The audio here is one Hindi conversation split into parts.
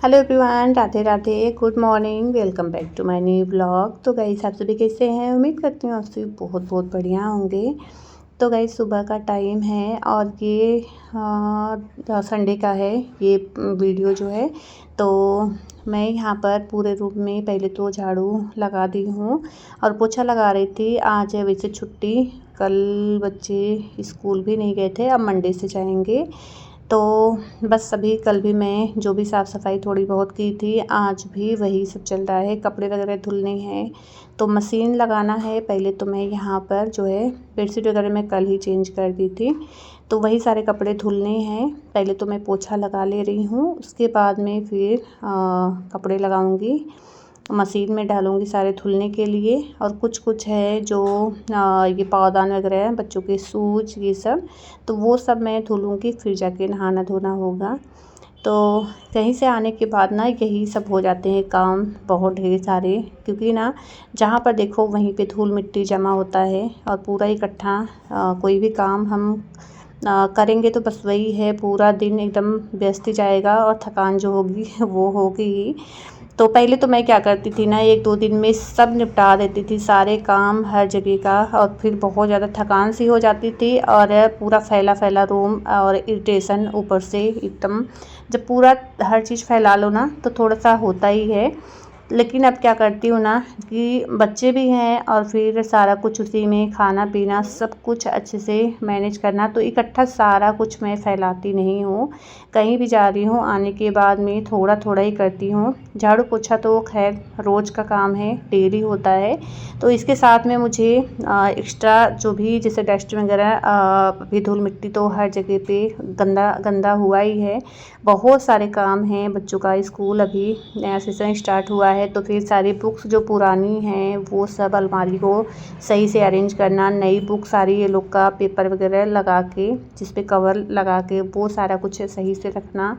Hello everyone, Radhe Radhe, good morning, welcome back to my new blog. तो गाइस आप सभी कैसे हैं? उम्मीद करती हूँ आप सभी बहुत बहुत बढ़िया होंगे। तो गाइस सुबह का टाइम है और ये संडे का है ये वीडियो जो है। तो मैं यहाँ पर पूरे रूम में पहले तो झाड़ू लगा दी हूँ और पोछा लगा रही थी। आज है वैसे छुट्टी, कल बच्चे स्कूल भी नहीं गए थे, अब मंडे से जाएंगे। तो बस अभी कल भी मैं जो भी साफ़ सफाई थोड़ी बहुत की थी, आज भी वही सब चल रहा है। कपड़े वगैरह धुलने हैं तो मशीन लगाना है। पहले तो मैं यहाँ पर जो है बेडशीट वगैरह मैं कल ही चेंज कर दी थी, तो वही सारे कपड़े धुलने हैं। पहले तो मैं पोछा लगा ले रही हूँ, उसके बाद में फिर कपड़े लगाऊंगी, मशीन में डालूंगी सारे धुलने के लिए। और कुछ है जो ये पावदान वगैरह है, बच्चों के शूज, ये सब, तो वो सब मैं धुलूंगी, फिर जाके नहाना धोना होगा। तो कहीं से आने के बाद ना यही सब हो जाते हैं काम, बहुत ढेर सारे, क्योंकि ना जहाँ पर देखो वहीं पे धूल मिट्टी जमा होता है और पूरा इकट्ठा कोई भी काम हम करेंगे तो बस वही है, पूरा दिन एकदम व्यस्त ही जाएगा और थकान जो होगी वो होगी ही। तो पहले तो मैं क्या करती थी ना, 1-2 दिन में सब निपटा देती थी, सारे काम हर जगह का, और फिर बहुत ज़्यादा थकान सी हो जाती थी और पूरा फैला फैला रूम और इरिटेशन ऊपर से एकदम। जब पूरा हर चीज़ फैला लो ना तो थोड़ा सा होता ही है। लेकिन अब क्या करती हूँ ना कि बच्चे भी हैं और फिर सारा कुछ उसी में, खाना पीना सब कुछ अच्छे से मैनेज करना, तो इकट्ठा सारा कुछ मैं फैलाती नहीं हूँ। कहीं भी जा रही हूँ आने के बाद में थोड़ा थोड़ा ही करती हूँ। झाड़ू पोछा तो खैर रोज़ का काम है, डेली होता है। तो इसके साथ में मुझे एक्स्ट्रा जो भी जैसे डस्ट वगैरह, अभी धूल मिट्टी तो हर जगह पे गंदा गंदा हुआ ही है। बहुत सारे काम हैं, बच्चों का स्कूल अभी नया सेशन स्टार्ट हुआ है, तो फिर सारी बुक्स जो पुरानी हैं वो सब अलमारी को सही से अरेंज करना, नई बुक सारी ये लोग का पेपर वगैरह लगा के, जिस पे कवर लगा के वो सारा कुछ सही से रखना।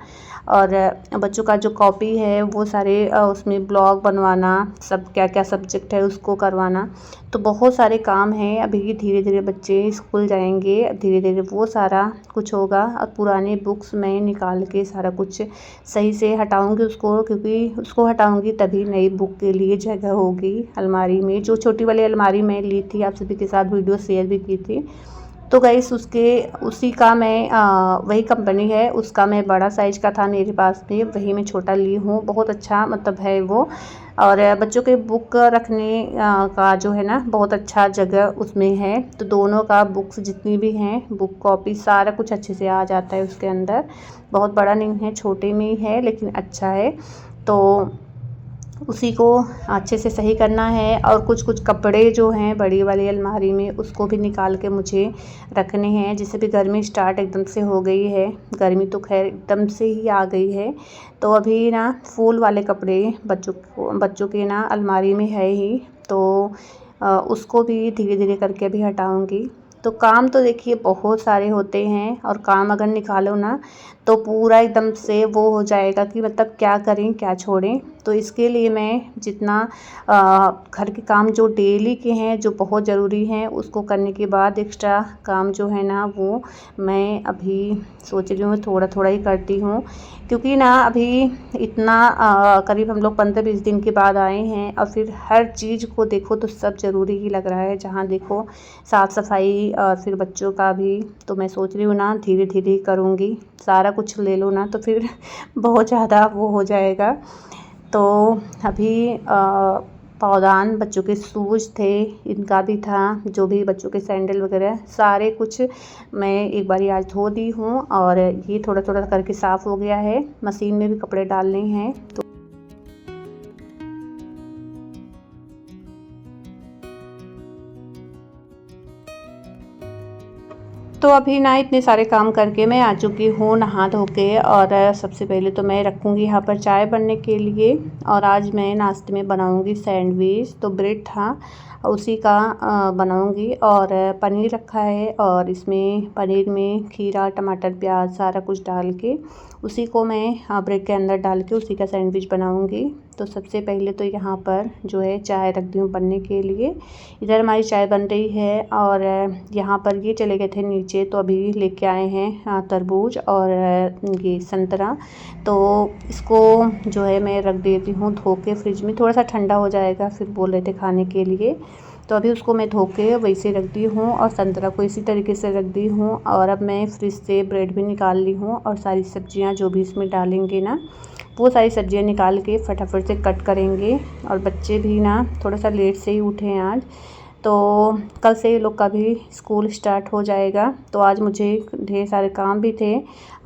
और बच्चों का जो कॉपी है वो सारे उसमें ब्लॉग बनवाना, सब क्या क्या सब्जेक्ट है उसको करवाना। तो बहुत सारे काम हैं। अभी धीरे धीरे बच्चे स्कूल जाएंगे, धीरे धीरे वो सारा कुछ होगा। और पुराने बुक्स मैं निकाल के सारा कुछ सही से हटाऊंगी उसको, क्योंकि उसको हटाऊंगी तभी नई बुक के लिए जगह होगी अलमारी में। जो छोटी वाली अलमारी मैं ली थी, आप सभी के साथ वीडियो शेयर भी की थी, तो गाइस उसी का मैं वही कंपनी है, उसका मैं बड़ा साइज़ का था मेरे पास में, वही मैं छोटा ली हूँ। बहुत अच्छा मतलब है वो। और बच्चों के बुक रखने का जो है ना, बहुत अच्छा जगह उसमें है। तो दोनों का बुक्स जितनी भी हैं, बुक कॉपी सारा कुछ अच्छे से आ जाता है उसके अंदर। बहुत बड़ा नहीं है, छोटे में ही है, लेकिन अच्छा है। तो उसी को अच्छे से सही करना है। और कुछ कपड़े जो हैं बड़ी वाली अलमारी में, उसको भी निकाल के मुझे रखने हैं। जैसे भी गर्मी स्टार्ट एकदम से हो गई है, गर्मी तो खैर एकदम से ही आ गई है, तो अभी ना फूल वाले कपड़े बच्चों के ना अलमारी में है ही, तो उसको भी धीरे धीरे करके अभी हटाऊँगी। तो काम तो देखिए बहुत सारे होते हैं, और काम अगर निकालो ना तो पूरा एकदम से वो हो जाएगा कि मतलब क्या करें क्या छोड़ें। तो इसके लिए मैं जितना घर के काम जो डेली के हैं, जो बहुत ज़रूरी हैं, उसको करने के बाद एक्स्ट्रा काम जो है ना वो मैं अभी सोच रही हूँ थोड़ा थोड़ा ही करती हूँ। क्योंकि ना अभी इतना करीब हम लोग 15-20 दिन के बाद आए हैं, और फिर हर चीज़ को देखो तो सब ज़रूरी ही लग रहा है। जहाँ देखो साफ़ सफाई और फिर बच्चों का भी, तो मैं सोच रही हूँ ना धीरे धीरे करूँगी। सारा कुछ ले लो ना तो फिर बहुत ज़्यादा वो हो जाएगा। तो अभी पावदान, बच्चों के शूज़ थे, इनका भी था, जो भी बच्चों के सैंडल वगैरह सारे कुछ मैं एक बारी आज धो दी हूँ। और ये थोड़ा थोड़ा करके साफ़ हो गया है। मशीन में भी कपड़े डालने हैं, तो अभी ना इतने सारे काम करके मैं आ चुकी हूँ नहा धो के। और सबसे पहले तो मैं रखूँगी यहाँ पर चाय बनने के लिए। और आज मैं नाश्ते में बनाऊँगी सैंडविच, तो ब्रेड था उसी का बनाऊँगी। और पनीर रखा है, और इसमें पनीर में खीरा टमाटर प्याज सारा कुछ डाल के उसी को मैं ब्रेड के अंदर डाल के उसी का सैंडविच बनाऊंगी। तो सबसे पहले तो यहाँ पर जो है चाय रख दी हूँ बनने के लिए। इधर हमारी चाय बन रही है और यहाँ पर ये चले गए थे नीचे, तो अभी लेके आए हैं तरबूज और ये संतरा। तो इसको जो है मैं रख देती हूँ धो के फ्रिज में, थोड़ा सा ठंडा हो जाएगा फिर बोल रहे थे खाने के लिए। तो अभी उसको मैं धो के वैसे रख दी हूँ और संतरा को इसी तरीके से रख दी हूँ। और अब मैं फ्रिज से ब्रेड भी निकाल ली हूँ और सारी सब्जियाँ जो भी इसमें डालेंगे ना, वो सारी सब्जियाँ निकाल के फटाफट से कट करेंगे। और बच्चे भी ना थोड़ा सा लेट से ही उठे हैं आज, तो कल से ये लोग का भी स्कूल स्टार्ट हो जाएगा। तो आज मुझे ढेर सारे काम भी थे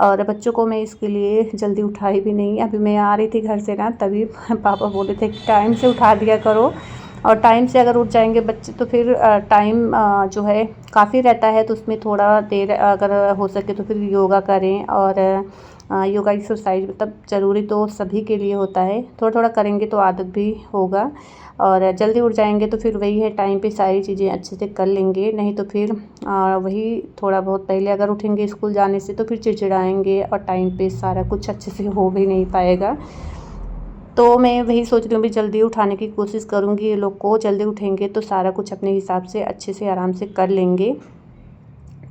और बच्चों को मैं इसके लिए जल्दी उठाई भी नहीं। अभी मैं आ रही थी घर से ना, तभी पापा बोले थे कि टाइम से उठा दिया करो। और टाइम से अगर उठ जाएंगे बच्चे तो फिर टाइम जो है काफ़ी रहता है, तो उसमें थोड़ा देर अगर हो सके तो फिर योगा करें। और योगा एक्सरसाइज मतलब ज़रूरी तो सभी के लिए होता है, थोड़ा थोड़ा करेंगे तो आदत भी होगा। और जल्दी उठ जाएंगे तो फिर वही है, टाइम पे सारी चीज़ें अच्छे से कर लेंगे। नहीं तो फिर वही थोड़ा बहुत पहले अगर उठेंगे स्कूल जाने से तो फिर चिड़चिड़ाएंगे और टाइम पे सारा कुछ अच्छे से हो भी नहीं पाएगा। तो मैं वही सोच रही हूँ भी जल्दी उठाने की कोशिश करूँगी। ये लोग को जल्दी उठेंगे तो सारा कुछ अपने हिसाब से अच्छे से आराम से कर लेंगे।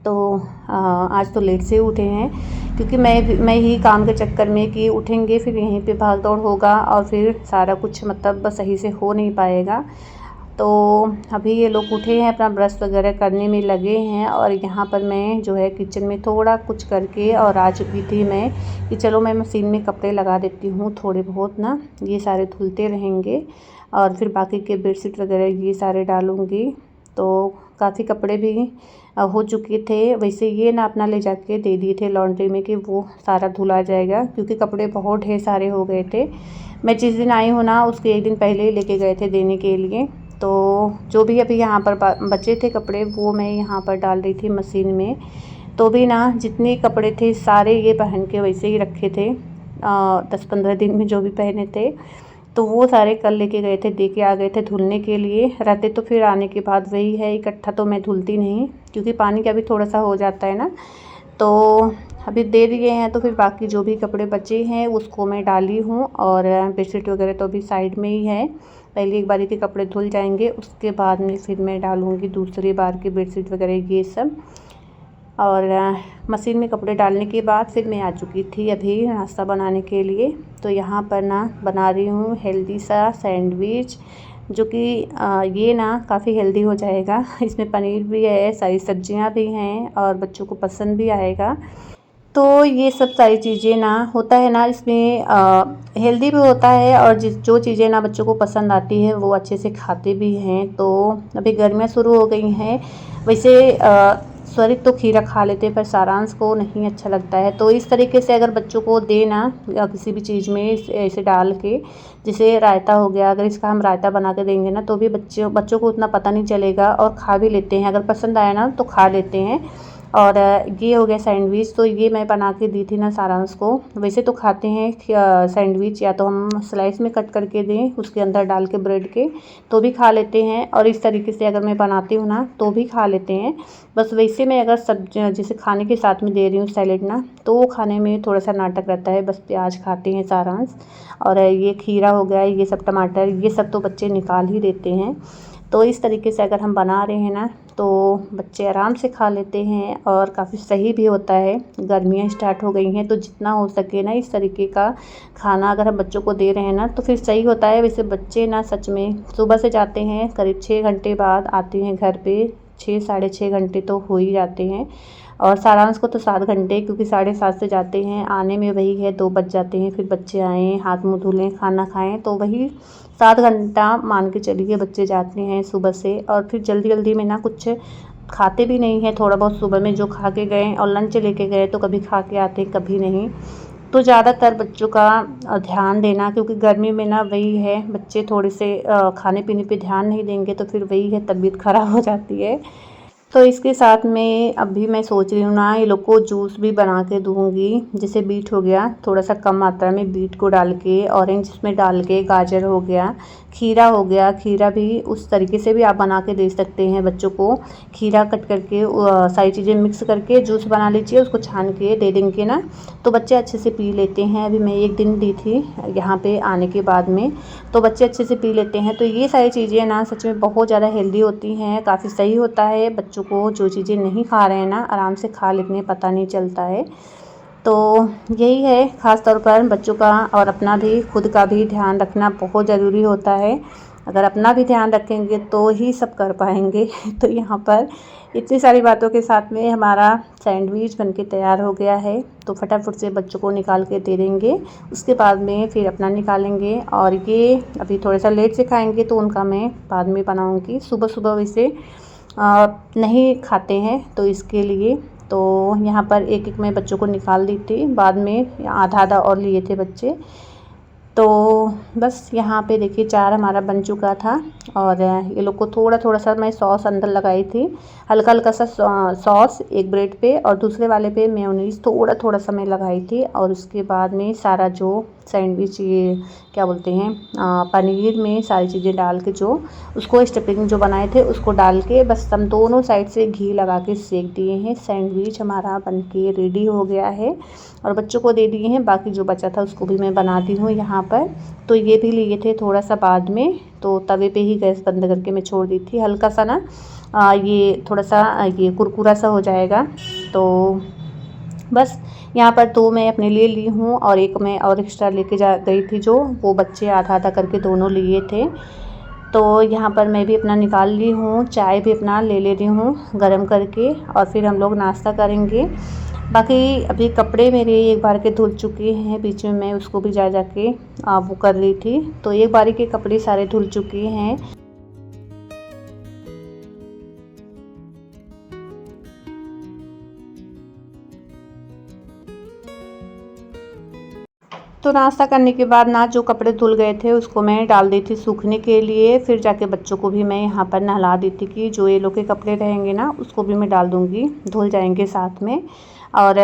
तो आज तो लेट से उठे हैं क्योंकि मैं ही काम के चक्कर में कि उठेंगे फिर यहीं पे भाग दौड़ होगा और फिर सारा कुछ मतलब सही से हो नहीं पाएगा। तो अभी ये लोग उठे हैं, अपना ब्रश वगैरह करने में लगे हैं और यहाँ पर मैं जो है किचन में थोड़ा कुछ करके और आ चुकी थी मैं कि चलो मैं मशीन में कपड़े लगा देती हूँ थोड़े बहुत ना, ये सारे धुलते रहेंगे और फिर बाकी के बेडशीट वगैरह ये सारे डालूँगी। तो काफ़ी कपड़े भी हो चुके थे, वैसे ये ना अपना ले जाके दे दिए थे लॉन्ड्री में कि वो सारा धुला जाएगा क्योंकि कपड़े बहुत ढेर सारे हो गए थे। मैं जिस दिन आई हूँ ना उसके एक दिन पहले ही लेके गए थे देने के लिए। तो जो भी अभी यहाँ पर बचे थे कपड़े वो मैं यहाँ पर डाल रही थी मशीन में। तो भी ना जितने कपड़े थे सारे ये पहन के वैसे ही रखे थे 10-15 दिन में जो भी पहने थे, तो वो सारे कल लेके गए थे, दे के आ गए थे धुलने के लिए। रहते तो फिर आने के बाद वही है, इकट्ठा तो मैं धुलती नहीं क्योंकि पानी का भी थोड़ा सा हो जाता है ना। तो अभी दे दिए हैं तो फिर बाकी जो भी कपड़े बचे हैं उसको मैं डाली हूँ और बेडशीट वगैरह तो अभी साइड में ही है। पहले एक बारी के कपड़े धुल जाएंगे उसके बाद में फिर मैं डालूँगी दूसरी बार की बेडशीट वगैरह ये सब। और मशीन में कपड़े डालने के बाद फिर मैं आ चुकी थी अभी नाश्ता बनाने के लिए। तो यहाँ पर ना बना रही हूँ हेल्दी सा सैंडविच, जो कि ये ना काफ़ी हेल्दी हो जाएगा। इसमें पनीर भी है, सारी सब्जियाँ भी हैं और बच्चों को पसंद भी आएगा। तो ये सब सारी चीज़ें ना होता है ना इसमें हेल्दी भी होता है और जो चीज़ें ना बच्चों को पसंद आती है वो अच्छे से खाते भी हैं। तो अभी गर्मियाँ शुरू हो गई हैं, वैसे स्वरित तो खीरा खा लेते हैं पर सारांश को नहीं अच्छा लगता है। तो इस तरीके से अगर बच्चों को देना या किसी भी चीज़ में ऐसे डाल के, जैसे रायता हो गया, अगर इसका हम रायता बना के देंगे ना तो भी बच्चों को उतना पता नहीं चलेगा और खा भी लेते हैं, अगर पसंद आया ना तो खा लेते हैं। और ये हो गया सैंडविच, तो ये मैं बना के दी थी ना सारांश को। वैसे तो खाते हैं सैंडविच या तो हम स्लाइस में कट करके दें उसके अंदर डाल के ब्रेड के तो भी खा लेते हैं, और इस तरीके से अगर मैं बनाती हूँ ना तो भी खा लेते हैं। बस वैसे मैं अगर सब्जी जैसे खाने के साथ में दे रही हूँ सैलेड ना, तो वो खाने में थोड़ा सा नाटक रहता है, बस प्याज खाते हैं सारांश। और ये खीरा हो गया, ये सब टमाटर, ये सब तो बच्चे निकाल ही देते हैं। तो इस तरीके से अगर हम बना रहे हैं ना तो बच्चे आराम से खा लेते हैं और काफ़ी सही भी होता है। गर्मियाँ स्टार्ट हो गई हैं तो जितना हो सके ना इस तरीके का खाना अगर हम बच्चों को दे रहे हैं ना तो फिर सही होता है। वैसे बच्चे ना सच में सुबह से जाते हैं, करीब 6 घंटे बाद आते हैं घर पे, 6-6.5 घंटे तो हो ही जाते हैं। और सारांश को तो 7 घंटे, क्योंकि 7:30 से जाते हैं, आने में वही है 2 बज जाते हैं। फिर बच्चे आएँ, हाथ मुँह धुलें, खाना खाएँ, तो वही 7 घंटा मान के चलिए बच्चे जाते हैं सुबह से। और फिर जल्दी जल्दी में ना कुछ खाते भी नहीं हैं, थोड़ा बहुत सुबह में जो खा के गए और लंच लेके गए तो कभी खा के आते कभी नहीं। तो ज़्यादातर बच्चों का ध्यान देना, क्योंकि गर्मी में ना वही है बच्चे थोड़े से खाने पीने पे ध्यान नहीं देंगे तो फिर वही है तबीयत ख़राब हो जाती है। तो इसके साथ में अभी मैं सोच रही हूँ ना, ये लोग को जूस भी बना के दूँगी। जैसे बीट हो गया, थोड़ा सा कम मात्रा में बीट को डाल के, ऑरेंज इसमें डाल के, गाजर हो गया, खीरा हो गया, खीरा भी उस तरीके से भी आप बना के दे सकते हैं बच्चों को। खीरा कट करके सारी चीज़ें मिक्स करके जूस बना लीजिए, उसको छान के दे देंगे ना तो बच्चे अच्छे से पी लेते हैं। अभी मैं एक दिन दी थी यहाँ पे आने के बाद में, तो बच्चे अच्छे से पी लेते हैं। तो ये सारी चीज़ें ना सच में बहुत ज़्यादा हेल्दी होती हैं, काफ़ी सही होता है बच्चों को। जो चीज़ें नहीं खा रहे हैं ना, आराम से खा लेते हैं, पता नहीं चलता है। तो यही है ख़ास तौर पर बच्चों का और अपना भी, खुद का भी ध्यान रखना बहुत ज़रूरी होता है। अगर अपना भी ध्यान रखेंगे तो ही सब कर पाएंगे। तो यहाँ पर इतनी सारी बातों के साथ में हमारा सैंडविच बनके तैयार हो गया है। तो फटाफट से बच्चों को निकाल के दे देंगे, उसके बाद में फिर अपना निकालेंगे। और ये अभी थोड़ा सा लेट से खाएंगे तो उनका मैं बाद में बनाऊँगी। सुबह सुबह वैसे नहीं खाते हैं तो इसके लिए तो यहाँ पर एक एक मैं बच्चों को निकाल दी थी, बाद में आधा आधा और लिए थे बच्चे। तो बस यहाँ पे देखिए 4 हमारा बन चुका था। और ये लोग को थोड़ा थोड़ा सा मैं सॉस अंदर लगाई थी, हल्का हल्का सा सॉस एक ब्रेड पे, और दूसरे वाले पे मेयोनीज थोड़ा थोड़ा सा मैं लगाई थी। और उसके बाद में सारा जो सैंडविच, ये क्या बोलते हैं, पनीर में सारी चीज़ें डाल के जो उसको स्टफिंग जो बनाए थे उसको डाल के बस हम दोनों साइड से घी लगा के सेक दिए हैं। सैंडविच हमारा बनके रेडी हो गया है और बच्चों को दे दिए हैं। बाकी जो बचा था उसको भी मैं बना दी हूँ यहाँ पर। तो ये भी लिए थे थोड़ा सा बाद में, तो तवे पे ही गैस बंद करके मैं छोड़ दी थी। हल्का सा ना ये थोड़ा सा ये कुरकुरा सा हो जाएगा। तो बस यहाँ पर 2 मैं अपने लिए ली हूँ और एक मैं और एक्स्ट्रा लेके जा गई थी, जो वो बच्चे आधा आधा करके दोनों लिए थे। तो यहाँ पर मैं भी अपना निकाल ली हूँ, चाय भी अपना ले रही हूँ गरम करके, और फिर हम लोग नाश्ता करेंगे। बाकी अभी कपड़े मेरे एक बार के धुल चुके हैं, बीच में मैं उसको भी जा के वो कर रही थी। तो एक बारी के कपड़े सारे धुल चुके हैं। तो नाश्ता करने के बाद ना जो कपड़े धुल गए थे उसको मैं डाल दी थी सूखने के लिए। फिर जाके बच्चों को भी मैं यहाँ पर नहला दी थी कि जो ये लोग के कपड़े रहेंगे ना उसको भी मैं डाल दूँगी, धुल जाएंगे साथ में। और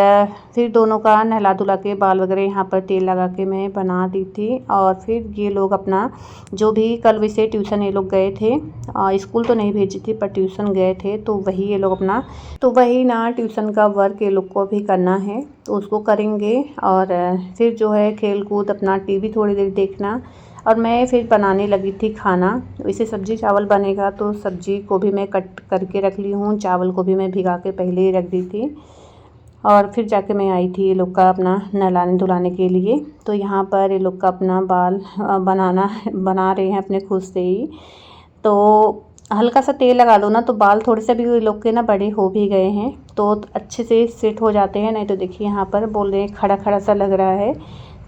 फिर दोनों का नहला धुला के बाल वगैरह यहाँ पर तेल लगा के मैं बना दी थी। और फिर ये लोग अपना जो भी कल वैसे ट्यूशन ये लोग गए थे, स्कूल तो नहीं भेजी थी पर ट्यूशन गए थे, तो वही ये लोग अपना, तो वही ना ट्यूशन का वर्क ये लोग को भी करना है तो उसको करेंगे। और फिर जो है खेल कूद, अपना टीवी थोड़ी देर देखना। और मैं फिर बनाने लगी थी खाना। वैसे सब्ज़ी चावल बनेगा तो सब्ज़ी को भी मैं कट करके रख ली हूँ, चावल को भी मैं भिगा के पहले ही रख दी थी। और फिर जाके मैं आई थी ये लोग का अपना नहलाने धुलाने के लिए। तो यहाँ पर ये लोग का अपना बाल बना रहे हैं अपने खुद से ही। तो हल्का सा तेल लगा लो ना तो बाल थोड़े से भी ये लोग के ना बड़े हो भी गए हैं तो अच्छे से सेट हो जाते हैं। नहीं तो देखिए यहाँ पर बोल रहे हैं खड़ा खड़ा सा लग रहा है।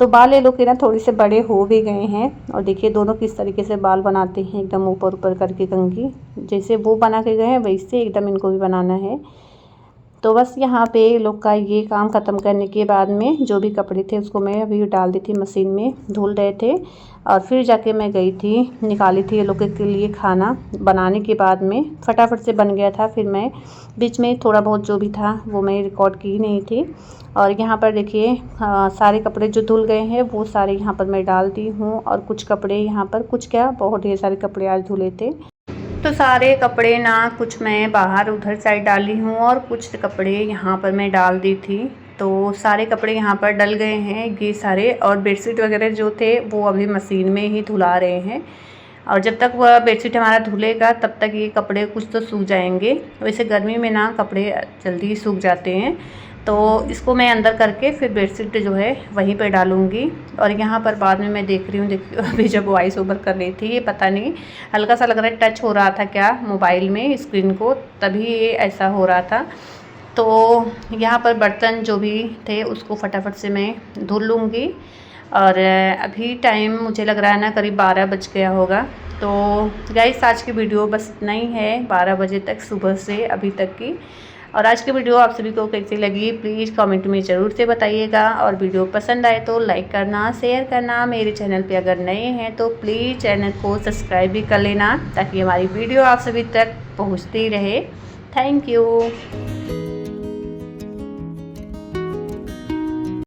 तो बाल ये लोग के ना थोड़े से बड़े हो भी गए हैं। और देखिए दोनों किस तरीके से बाल बनाते हैं, एकदम ऊपर ऊपर करके कंघी, जैसे वो बना के गए हैं वैसे एकदम इनको भी बनाना है। तो बस यहाँ पे लोग का ये काम ख़त्म करने के बाद में जो भी कपड़े थे उसको मैं अभी डाल दी थी मशीन में, धुल रहे थे। और फिर जाके मैं गई थी, निकाली थी ये लोग के लिए खाना। बनाने के बाद में फटाफट से बन गया था, फिर मैं बीच में थोड़ा बहुत जो भी था वो मैं रिकॉर्ड की नहीं थी। और यहाँ पर देखिए सारे कपड़े जो धुल गए हैं वो सारे यहाँ पर मैं डाल दी हूँ। और कुछ कपड़े यहाँ पर, कुछ क्या बहुत ढेर सारे कपड़े आज धुले थे। तो सारे कपड़े ना कुछ मैं बाहर उधर साइड डाली हूँ और कुछ कपड़े यहाँ पर मैं डाल दी थी। तो सारे कपड़े यहाँ पर डल गए हैं ये सारे। और बेडशीट वगैरह जो थे वो अभी मशीन में ही धुला रहे हैं। और जब तक वह बेडशीट हमारा धुलेगा तब तक ये कपड़े कुछ तो सूख जाएंगे। वैसे गर्मी में ना कपड़े जल्दी ही सूख जाते हैं। तो इसको मैं अंदर करके फिर बेडशीट जो है वहीं पर डालूँगी। और यहाँ पर बाद में मैं देख रही हूँ, देखिए अभी जब वॉइस ओवर कर रही थी, ये पता नहीं हल्का सा लग रहा है टच हो रहा था क्या मोबाइल में स्क्रीन को, तभी ये ऐसा हो रहा था। तो यहाँ पर बर्तन जो भी थे उसको फटाफट से मैं धुल लूँगी। और अभी टाइम मुझे लग रहा है ना करीब 12 बज गया होगा। तो गाइस आज की वीडियो बस इतना ही है, 12 बजे तक सुबह से अभी तक की। और आज की वीडियो आप सभी को कैसी लगी प्लीज़ कमेंट में ज़रूर से बताइएगा। और वीडियो पसंद आए तो लाइक करना, शेयर करना। मेरे चैनल पे अगर नए हैं तो प्लीज़ चैनल को सब्सक्राइब भी कर लेना ताकि हमारी वीडियो आप सभी तक पहुंचती रहे। Thank you.